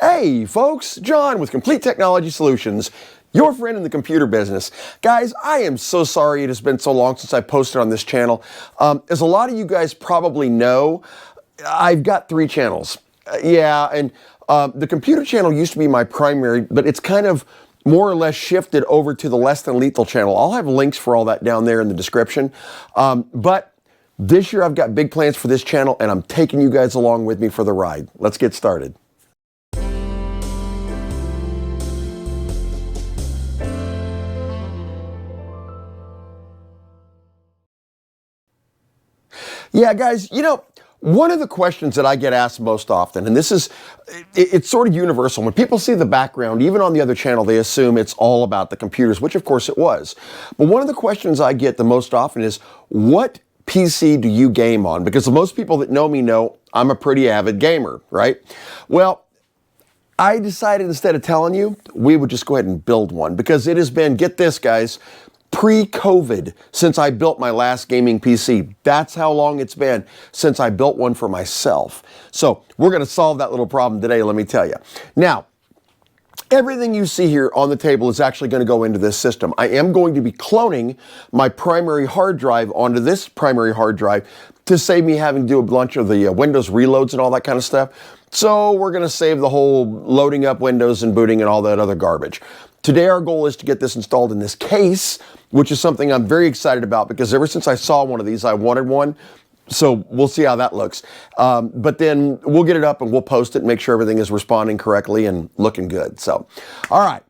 Hey folks, John with Complete Technology Solutions, your friend in the computer business. Guys, I am so sorry it has been so long since I posted on this channel. As a lot of you guys probably know, I've got 3 channels. The computer channel used to be my primary, but it's kind of more or less shifted over to the Less Than Lethal channel. I'll have links for all that down there in the description. But this year I've got big plans for this channel and I'm taking you guys along with me for the ride. Let's get started. Yeah, guys, you know, one of the questions that I get asked most often, and this is, it's sort of universal. When people see the background, even on the other channel, they assume it's all about the computers, which of course it was. But one of the questions I get the most often is, what PC do you game on? Because most people that know me know I'm a pretty avid gamer, right? Well, I decided instead of telling you, we would just go ahead and build one, because it has been, get this guys, pre-COVID since I built my last gaming PC. That's how long it's been since I built one for myself. So we're going to solve that little problem today, let me tell you. Now, everything you see here on the table is actually going to go into this system. I am going to be cloning my primary hard drive onto this primary hard drive to save me having to do a bunch of the Windows reloads and all that kind of stuff. So we're going to save the whole loading up Windows and booting and all that other garbage. Today our goal is to get this installed in this case, which is something I'm very excited about because ever since I saw one of these, I wanted one. So we'll see how that looks. But then we'll get it up and we'll post it and make sure everything is responding correctly and looking good. So, all right,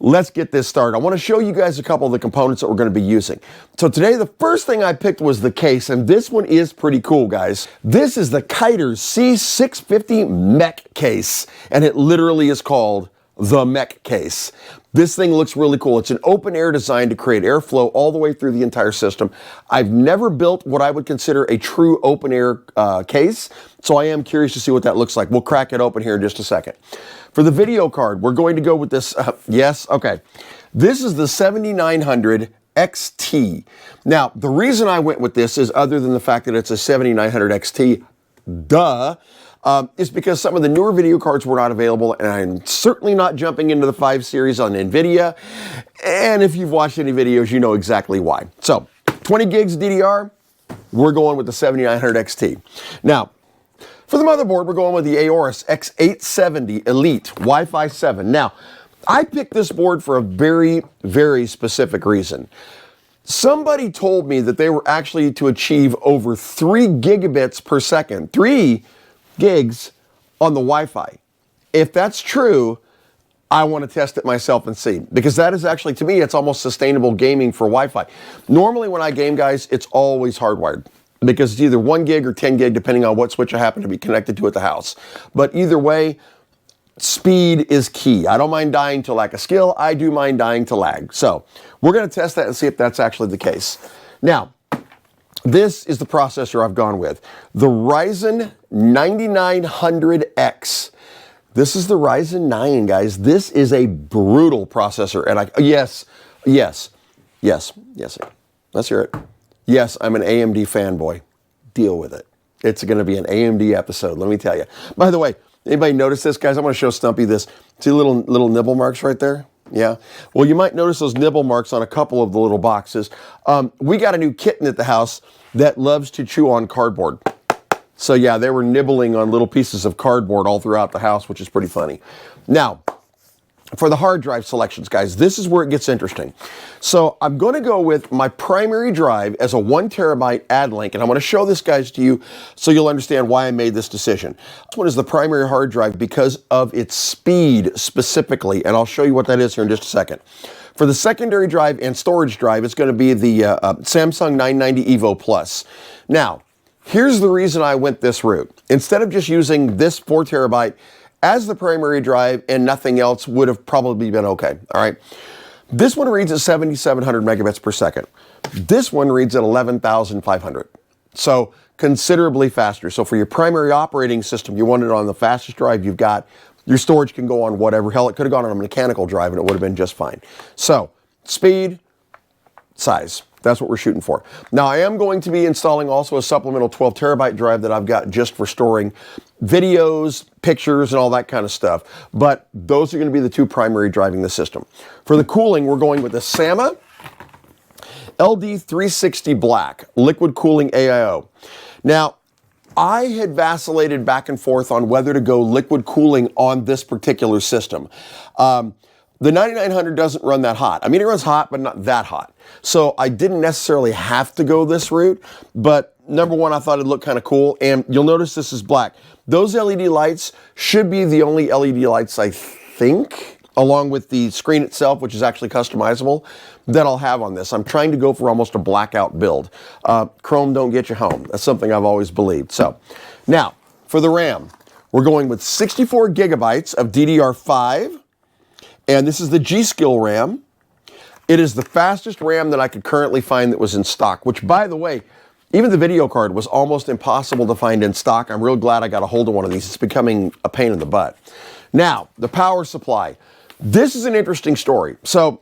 let's get this started. I want to show you guys a couple of the components that we're going to be using. So today, the first thing I picked was the case, and this one is pretty cool, guys. This is the KEDIERS C650 Mech case, and it literally is called the Mech case. This thing looks really cool. It's an open air design to create airflow all the way through the entire system. I've never built what I would consider a true open air case, so I am curious to see what that looks like. We'll crack it open here in just a second. For the video card, we're going to go with this, This is the 7900 XT. Now, the reason I went with this is, other than the fact that it's a 7900 XT, is because some of the newer video cards were not available, and I'm certainly not jumping into the 5 series on NVIDIA. And if you've watched any videos, you know exactly why. So 20 gigs DDR, we're going with the 7900 XT. Now, for the motherboard, we're going with the AORUS X870 Elite Wi-Fi 7. Now, I picked this board for a very, very specific reason. Somebody told me that they were actually to achieve over 3 gigabits per second, 3 gigs on the Wi-Fi. If that's true, I want to test it myself and see, because that is actually, to me, it's almost sustainable gaming for Wi-Fi. Normally when I game, guys, it's always hardwired, because it's either 1 gig or 10 gig, depending on what switch I happen to be connected to at the house. But either way, speed is key. I don't mind dying to lack of skill. I do mind dying to lag. So we're going to test that and see if that's actually the case. Now, this is the processor I've gone with. The Ryzen 9900X. This is the Ryzen 9, guys. This is a brutal processor. And yes. Let's hear it. Yes, I'm an AMD fanboy. Deal with it. It's going to be an AMD episode, let me tell you. By the way, anybody notice this, guys? I'm going to show Stumpy this. See the little nibble marks right there? Yeah. Well, you might notice those nibble marks on a couple of the little boxes. We got a new kitten at the house that loves to chew on cardboard. So yeah, they were nibbling on little pieces of cardboard all throughout the house, which is pretty funny. Now, for the hard drive selections, guys, this is where it gets interesting. So I'm going to go with my primary drive as a 1 terabyte add link, and I'm going to show this, guys, to you so you'll understand why I made this decision. This one is the primary hard drive because of its speed specifically, and I'll show you what that is here in just a second. For the secondary drive and storage drive, it's going to be the Samsung 990 EVO Plus. Now, here's the reason I went this route. Instead of just using this 4 terabyte as the primary drive and nothing else would have probably been okay, all right? This one reads at 7,700 megabits per second. This one reads at 11,500. So considerably faster. So for your primary operating system, you want it on the fastest drive you've got. Your storage can go on whatever. Hell, it could have gone on a mechanical drive and it would have been just fine. So speed, size. That's what we're shooting for. Now, I am going to be installing also a supplemental 12 terabyte drive that I've got just for storing videos, pictures, and all that kind of stuff. But those are going to be the two primary driving the system. For the cooling, we're going with the SAMA LD360 Black, liquid cooling AIO. Now, I had vacillated back and forth on whether to go liquid cooling on this particular system. The 9900 doesn't run that hot. I mean, it runs hot, but not that hot. So I didn't necessarily have to go this route, but number one, I thought it'd look kind of cool, and you'll notice this is black. Those LED lights should be the only LED lights, I think, along with the screen itself, which is actually customizable, that I'll have on this. I'm trying to go for almost a blackout build. Chrome don't get you home. That's something I've always believed. So, now, for the RAM, we're going with 64 gigabytes of DDR5, and this is the G.SKILL RAM. It is the fastest RAM that I could currently find that was in stock, which, by the way, even the video card was almost impossible to find in stock. I'm real glad I got a hold of one of these. It's becoming a pain in the butt. Now, the power supply. This is an interesting story. So,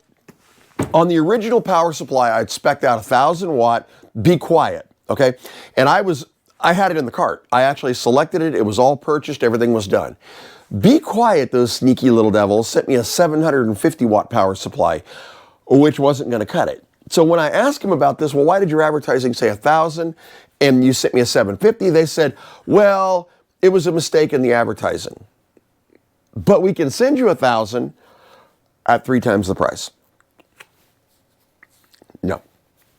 on the original power supply, I'd spec'd out 1,000 watt, be quiet, okay? And I had it in the cart. I actually selected it. It was all purchased. Everything was done. Be quiet, those sneaky little devils, sent me a 750 watt power supply, which wasn't going to cut it. So when I asked them about this, well, why did your advertising say 1,000 and you sent me a 750? They said, well, it was a mistake in the advertising. But we can send you 1,000 at 3 times the price. No.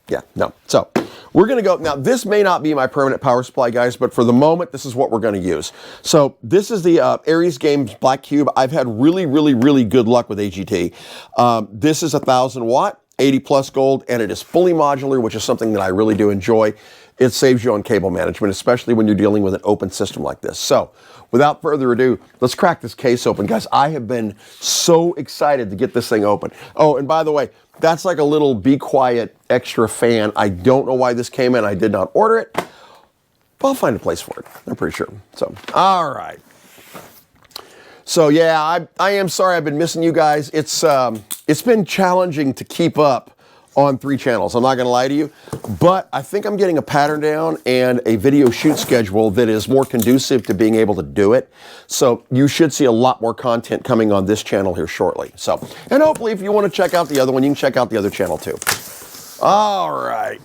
Yeah, no. So we're going to go. Now, this may not be my permanent power supply, guys, but for the moment, this is what we're going to use. So this is the Aries Games Black Cube. I've had really, really, really good luck with AGT. This is 1,000 watt, 80 plus gold, and it is fully modular, which is something that I really do enjoy. It saves you on cable management, especially when you're dealing with an open system like this. So without further ado, let's crack this case open. Guys, I have been so excited to get this thing open. Oh, and by the way, that's like a little be quiet extra fan. I don't know why this came in. I did not order it, but I'll find a place for it. I'm pretty sure. So, all right. So yeah, I am sorry I've been missing you guys. It's been challenging to keep up on 3 channels. I'm not going to lie to you, but I think I'm getting a pattern down and a video shoot schedule that is more conducive to being able to do it. So you should see a lot more content coming on this channel here shortly. So, and hopefully if you want to check out the other one, you can check out the other channel too. All right.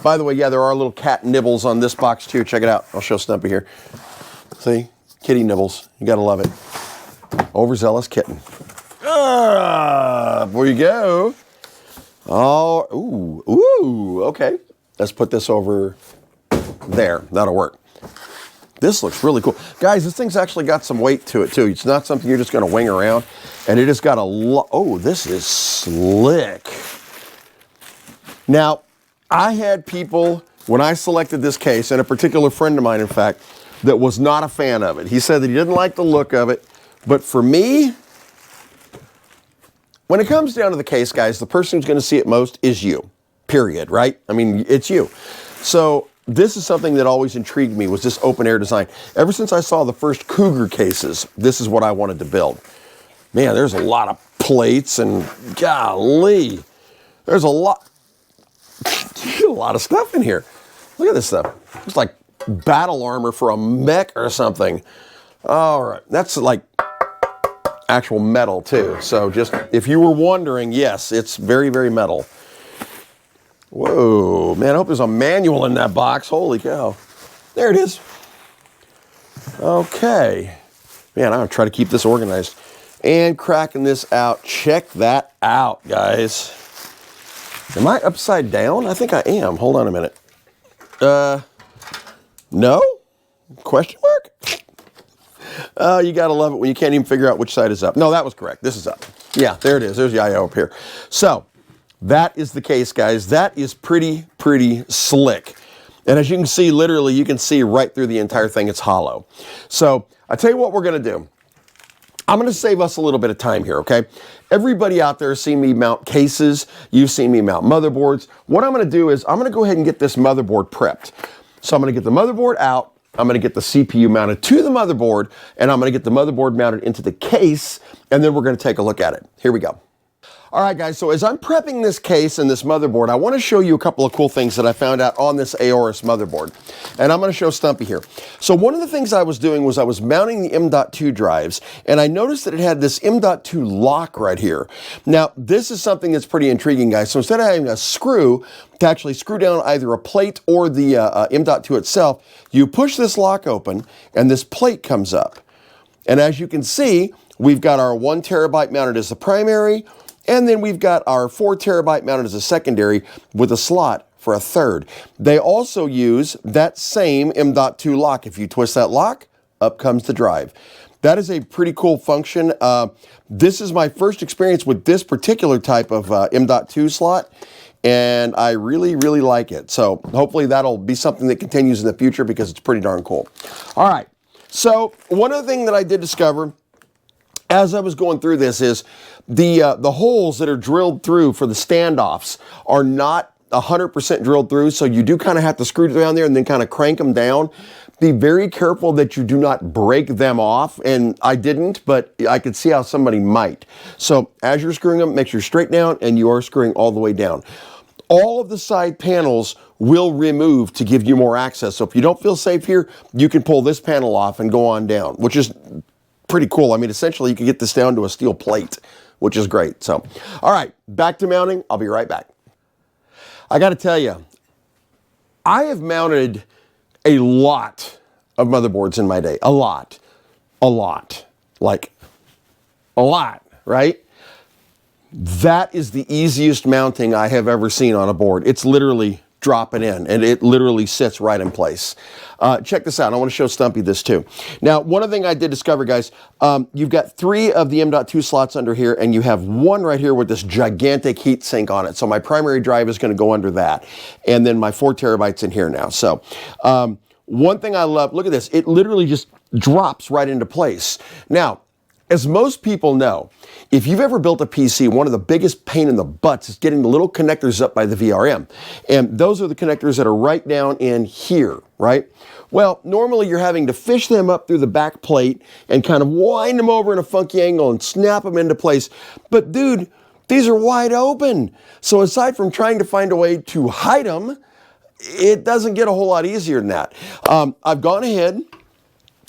By the way, yeah, there are little cat nibbles on this box too. Check it out. I'll show Stumpy here. See? Kitty nibbles. You got to love it. Overzealous kitten. There you go. Oh, ooh, okay. Let's put this over there. That'll work. This looks really cool. Guys, this thing's actually got some weight to it too. It's not something you're just going to wing around. And it has got a lot. Oh, this is slick. Now, I had people, when I selected this case, and a particular friend of mine, in fact, that was not a fan of it. He said that he didn't like the look of it. But for me, when it comes down to the case, guys, the person who's going to see it most is you, period, right? I mean, it's you. So this is something that always intrigued me, was this open air design. Ever since I saw the first Cougar cases, this is what I wanted to build. Man, there's a lot of plates and golly, there's a lot of stuff in here. Look at this stuff. It's like battle armor for a mech or something. All right, that's like actual metal too. So just, if you were wondering, yes, it's very, very metal. Whoa, man, I hope there's a manual in that box. Holy cow. There it is. Okay. Man, I'm gonna try to keep this organized. And cracking this out. Check that out, guys. Am I upside down? I think I am. Hold on a minute. No? Question mark? You gotta love it when you can't even figure out which side is up. No, that was correct. This is up. Yeah, there it is. There's the IO up here. So, that is the case, guys. That is pretty, pretty slick. And as you can see, literally, you can see right through the entire thing. It's hollow. So, I tell you what we're gonna do. I'm gonna save us a little bit of time here, okay? Everybody out there has seen me mount cases. You've seen me mount motherboards. What I'm gonna do is, I'm gonna go ahead and get this motherboard prepped. So I'm gonna get the motherboard out. I'm going to get the CPU mounted to the motherboard, and I'm going to get the motherboard mounted into the case, and then we're going to take a look at it. Here we go. All right, guys, so as I'm prepping this case and this motherboard, I want to show you a couple of cool things that I found out on this AORUS motherboard. And I'm going to show Stumpy here. So one of the things I was doing was I was mounting the M.2 drives, and I noticed that it had this M.2 lock right here. Now, this is something that's pretty intriguing, guys. So instead of having a screw to actually screw down either a plate or the M.2 itself, you push this lock open, and this plate comes up. And as you can see, we've got our 1 terabyte mounted as the primary, and then we've got our 4 terabyte mounted as a secondary with a slot for a third. They also use that same M.2 lock. If you twist that lock, up comes the drive. That is a pretty cool function. This is my first experience with this particular type of M.2 slot, and I really, really like it. So hopefully that'll be something that continues in the future because it's pretty darn cool. All right, so one other thing that I did discover as I was going through this is the holes that are drilled through for the standoffs are not 100% drilled through, so you do kind of have to screw down there and then kind of crank them down. Be very careful that you do not break them off, and I didn't, but I could see how somebody might. So as you're screwing them, make sure you're straight down and you are screwing all the way down. All of the side panels will remove to give you more access. So if you don't feel safe here, you can pull this panel off and go on down, which is pretty cool. I mean, essentially you can get this down to a steel plate, which is great. So, all right, back to mounting. I'll be right back. I got to tell you, I have mounted a lot of motherboards in my day. A lot, like a lot, right? That is the easiest mounting I have ever seen on a board. It's literally drop it in, and it literally sits right in place. Check this out. I want to show Stumpy this too. Now, one other thing I did discover, guys, you've got 3 of the M.2 slots under here, and you have 1 right here with this gigantic heat sink on it. So my primary drive is going to go under that. And then my 4 terabytes in here now. So one thing I love, look at this. It literally just drops right into place. Now, as most people know, if you've ever built a PC, one of the biggest pain in the butts is getting the little connectors up by the VRM. And those are the connectors that are right down in here, right? Well, normally you're having to fish them up through the back plate and kind of wind them over in a funky angle and snap them into place. But dude, these are wide open. So aside from trying to find a way to hide them, it doesn't get a whole lot easier than that. I've gone ahead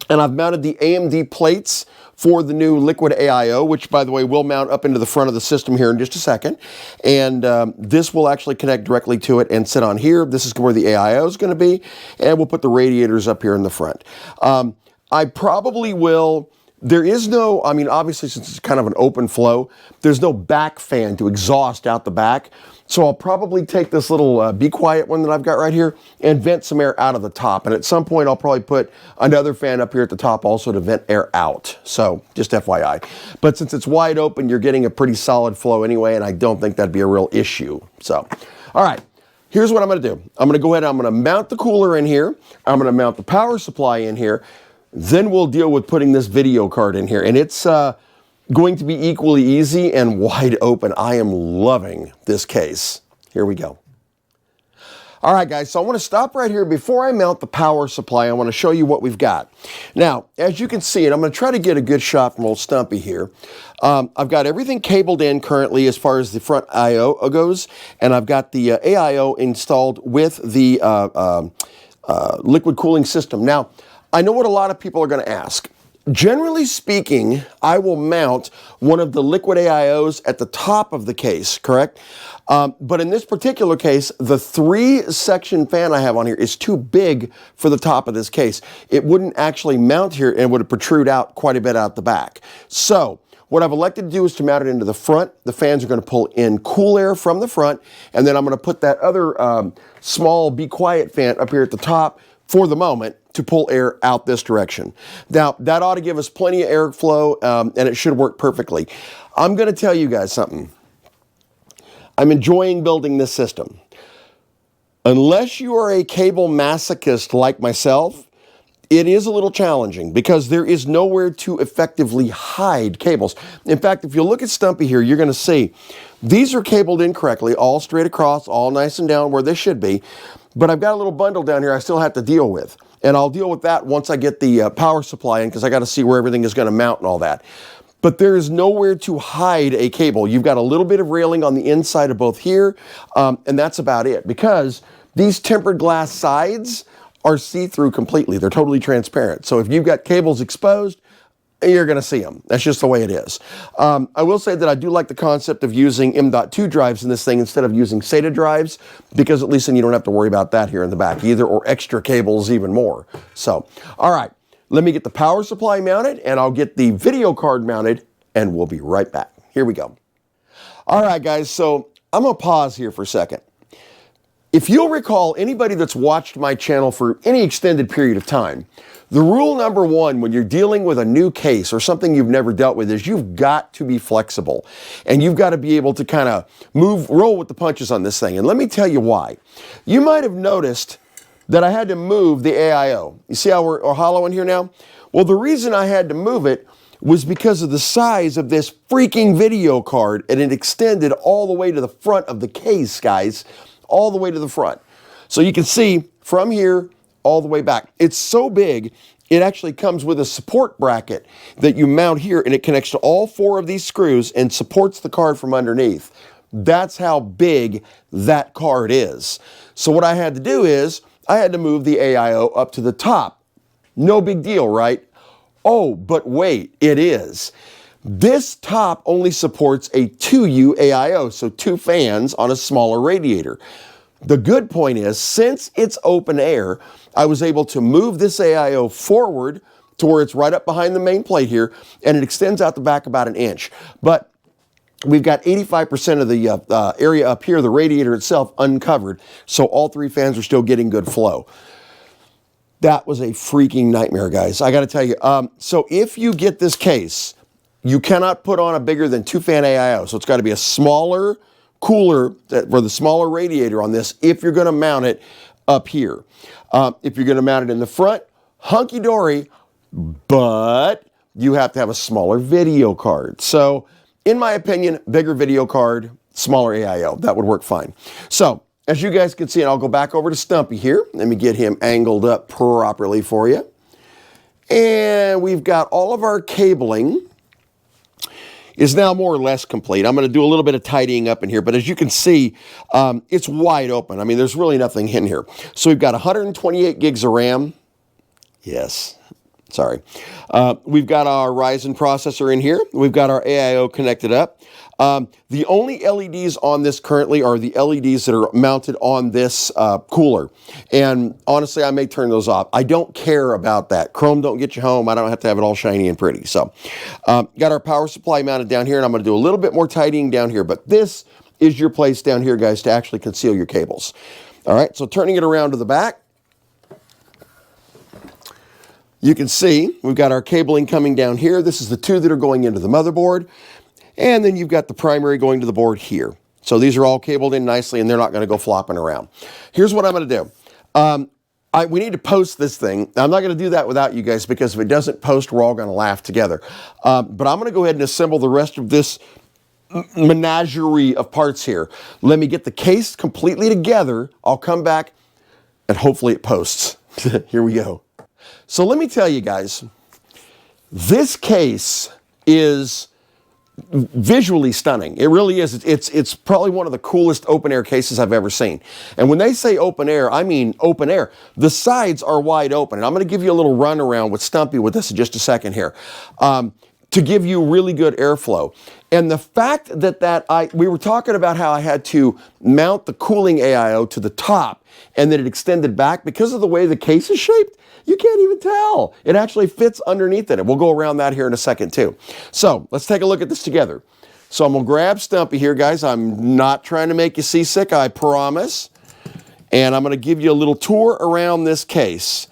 and I've mounted the AMD plates for the new Liquid AIO, which, by the way, will mount up into the front of the system here in just a second. And this will actually connect directly to it and sit on here. This is where the AIO is going to be. And we'll put the radiators up here in the front. I probably will... There is no, I mean, obviously, since it's kind of an open flow, there's no back fan to exhaust out the back. So I'll probably take this little Be Quiet one that I've got right here and vent some air out of the top. And at some point, I'll probably put another fan up here at the top also to vent air out. So just FYI. But since it's wide open, you're getting a pretty solid flow anyway, and I don't think that'd be a real issue. So, all right. Here's what I'm going to do. I'm going to go ahead and I'm going to mount the cooler in here. I'm going to mount the power supply in here. Then we'll deal with putting this video card in here. And it's going to be equally easy and wide open. I am loving this case. Here we go. All right, guys, so I want to stop right here. Before I mount the power supply, I want to show you what we've got. Now, as you can see, and I'm going to try to get a good shot from old Stumpy here, I've got everything cabled in currently as far as the front I/O goes, and I've got the AIO installed with the liquid cooling system. Now, I know what a lot of people are going to ask. Generally speaking, I will mount one of the liquid AIOs at the top of the case, correct? But in this particular case, the 3-section fan I have on here is too big for the top of this case. It wouldn't actually mount here and would protrude out quite a bit out the back. So what I've elected to do is to mount it into the front. The fans are going to pull in cool air from the front, and then I'm going to put that other small Be Quiet fan up here at the top for the moment to pull air out this direction. Now, that ought to give us plenty of airflow, and it should work perfectly. I'm going to tell you guys something. I'm enjoying building this system. Unless you are a cable masochist like myself, it is a little challenging because there is nowhere to effectively hide cables. In fact, if you look at Stumpy here, you're going to see these are cabled in correctly, all straight across, all nice and down where they should be. But I've got a little bundle down here I still have to deal with. And I'll deal with that once I get the power supply in because I got to see where everything is going to mount and all that. but there is nowhere to hide a cable. You've got a little bit of railing on the inside of both here, and that's about it, because these tempered glass sides are see-through completely. They're totally transparent. So if you've got cables exposed, you're going to see them. That's just the way it is. I will say that I do like the concept of using M.2 drives in this thing instead of using SATA drives, because at least then you don't have to worry about that here in the back either, or extra cables even more. So, all right, let me get the power supply mounted, and I'll get the video card mounted, and we'll be right back. Here we go. All right, guys, so I'm going to pause here for a second. If you'll recall, anybody that's watched my channel for any extended period of time, the rule number one when you're dealing with a new case or something you've never dealt with is you've got to be flexible, and you've got to be able to kind of roll with the punches on this thing. And let me tell you why. You might have noticed that I had to move the AIO. You see how we're hollow in here now? Well, the reason I had to move it was because of the size of this freaking video card, and it extended all the way to the front of the case, guys, all the way to the front. So you can see from here all the way back. It's so big, it actually comes with a support bracket that you mount here, and it connects to all 4 of these screws and supports the card from underneath. That's how big that card is. So what I had to do is, I had to move the AIO up to the top. No big deal, right? Oh, but wait, it is. This top only supports a 2U AIO, so 2 fans on a smaller radiator. The good point is, since it's open air, I was able to move this AIO forward to where it's right up behind the main plate here, and it extends out the back about 1 inch. But we've got 85% of the area up here, the radiator itself, uncovered, so all 3 fans are still getting good flow. That was a freaking nightmare, guys. I got to tell you. So if you get this case, you cannot put on a bigger than 2-fan AIO, so it's got to be a smaller cooler for the smaller radiator on this if you're going to mount it up here. If you're going to mount it in the front, hunky-dory, but you have to have a smaller video card. So, in my opinion, bigger video card, smaller AIO. That would work fine. So, as you guys can see, and I'll go back over to Stumpy here. Let me get him angled up properly for you. And we've got all of our cabling is now more or less complete. I'm going to do a little bit of tidying up in here, but as you can see, it's wide open. I mean, there's really nothing in here. So we've got 128 gigs of RAM. Yes, sorry. We've got our Ryzen processor in here. We've got our AIO connected up. The only LEDs on this currently are the LEDs that are mounted on this cooler. And honestly, I may turn those off. I don't care about that. Chrome don't get you home. I don't have to have it all shiny and pretty. So, got our power supply mounted down here, and I'm going to do a little bit more tidying down here. But this is your place down here, guys, to actually conceal your cables. All right, so turning it around to the back, you can see we've got our cabling coming down here. This is the 2 that are going into the motherboard. And then you've got the primary going to the board here. So these are all cabled in nicely, and they're not going to go flopping around. Here's what I'm going to do. We need to post this thing. I'm not going to do that without you guys, because if it doesn't post, we're all going to laugh together. But I'm going to go ahead and assemble the rest of this menagerie of parts here. Let me get the case completely together. I'll come back, and hopefully it posts. Here we go. So let me tell you guys, this case is visually stunning. It really is. It's probably one of the coolest open air cases I've ever seen. And when they say open air, I mean open air. The sides are wide open. And I'm going to give you a little run around with Stumpy with this in just a second here, to give you really good airflow. And the fact that we were talking about how I had to mount the cooling AIO to the top and that it extended back because of the way the case is shaped. You can't even tell. It actually fits underneath it. And we'll go around that here in a second too. So let's take a look at this together. So I'm going to grab Stumpy here, guys. I'm not trying to make you seasick, I promise. And I'm going to give you a little tour around this case.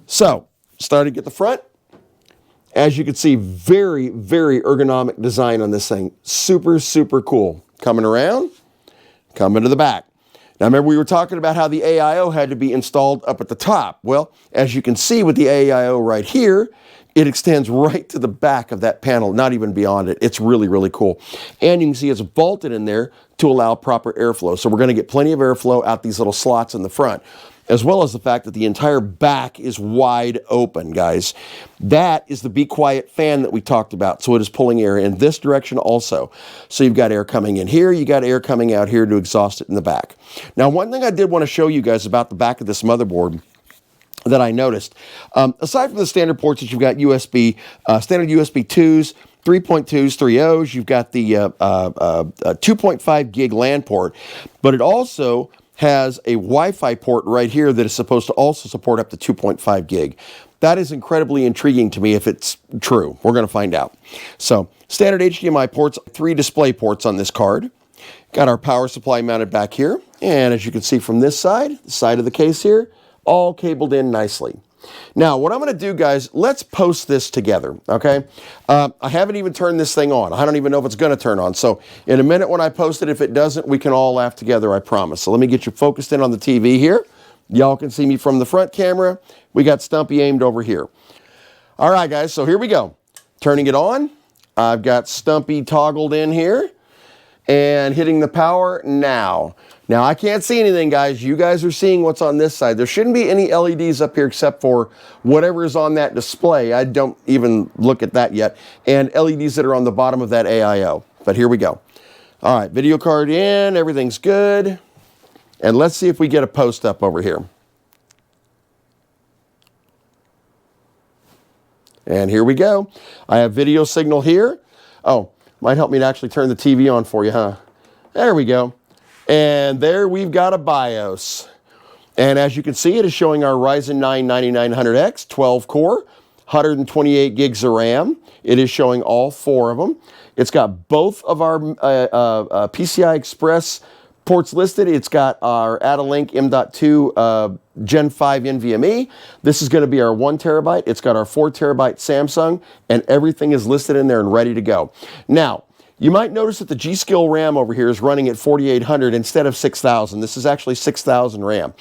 So, starting at the front. As you can see, very, very ergonomic design on this thing. Super, super cool. Coming around, coming to the back. Now remember, we were talking about how the AIO had to be installed up at the top. Well, as you can see with the AIO right here, it extends right to the back of that panel, not even beyond it. It's really, really cool. And you can see it's bolted in there to allow proper airflow. So we're going to get plenty of airflow out these little slots in the front. as well as the fact that the entire back is wide open, guys. That is the Be Quiet fan that we talked about. So it is pulling air in this direction also. So you've got air coming in here, you got air coming out here to exhaust it in the back. Now, one thing I did want to show you guys about the back of this motherboard that I noticed, aside from the standard ports that you've got USB, standard USB 2s, 3.2s, 3.0s, you've got the 2.5 gig LAN port, but it also has a Wi-Fi port right here that is supposed to also support up to 2.5 gig. That is incredibly intriguing to me if it's true. We're going to find out. So, standard HDMI ports, 3 display ports on this card. Got our power supply mounted back here, and as you can see from this side, the side of the case here, all cabled in nicely. Now, what I'm going to do, guys, let's post this together, okay? I haven't even turned this thing on. I don't even know if it's going to turn on. So in a minute when I post it, if it doesn't, we can all laugh together, I promise. So let me get you focused in on the TV here. Y'all can see me from the front camera. We got Stumpy aimed over here. All right, guys, so here we go. Turning it on. I've got Stumpy toggled in here and hitting the power now. Now, I can't see anything, guys. You guys are seeing what's on this side. There shouldn't be any LEDs up here except for whatever is on that display. I don't even look at that yet. And LEDs that are on the bottom of that AIO. But here we go. All right, video card in. Everything's good. And let's see if we get a post up over here. And here we go. I have video signal here. Oh, might help me to actually turn the TV on for you, huh? There we go. And there we've got a BIOS. And as you can see, it is showing our Ryzen 9 9900X, 12 core, 128 gigs of RAM. It is showing all 4 of them. It's got both of our PCI Express ports listed. It's got our Add-A-Link M.2 Gen 5 NVMe. This is going to be our 1 terabyte. It's got our 4 terabyte Samsung, and everything is listed in there and ready to go. Now, you might notice that the G.SKILL RAM over here is running at 4800 instead of 6000. This is actually 6000 RAM.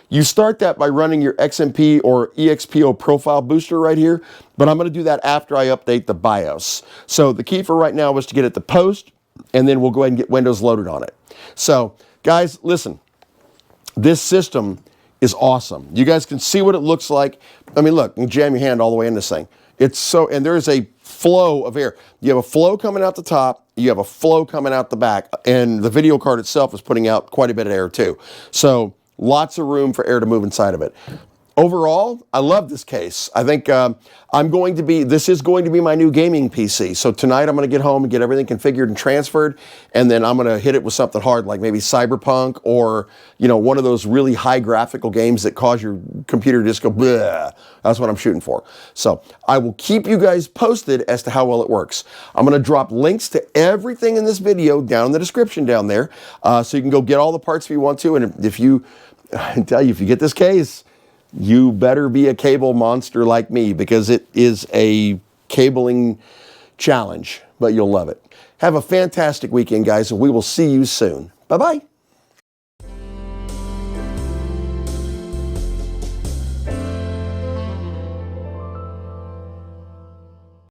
You start that by running your XMP or EXPO profile booster right here, but I'm going to do that after I update the BIOS. So the key for right now was to get it to post, and then we'll go ahead and get Windows loaded on it. So, guys, listen, this system is awesome. You guys can see what it looks like. I mean, look, you can jam your hand all the way in this thing. It's so, and there is a flow of air. You have a flow coming out the top, you have a flow coming out the back, and the video card itself is putting out quite a bit of air too. So lots of room for air to move inside of it. Overall, I love this case. I think this is going to be my new gaming PC. So tonight I'm going to get home and get everything configured and transferred, and then I'm going to hit it with something hard like maybe Cyberpunk or, you know, one of those really high graphical games that cause your computer to just go bleh. That's what I'm shooting for. So I will keep you guys posted as to how well it works. I'm going to drop links to everything in this video down in the description down there, so you can go get all the parts if you want to. And if you, I tell you, if you get this case, you better be a cable monster like me, because it is a cabling challenge, but you'll love it. Have a fantastic weekend, guys, and we will see you soon. Bye-bye.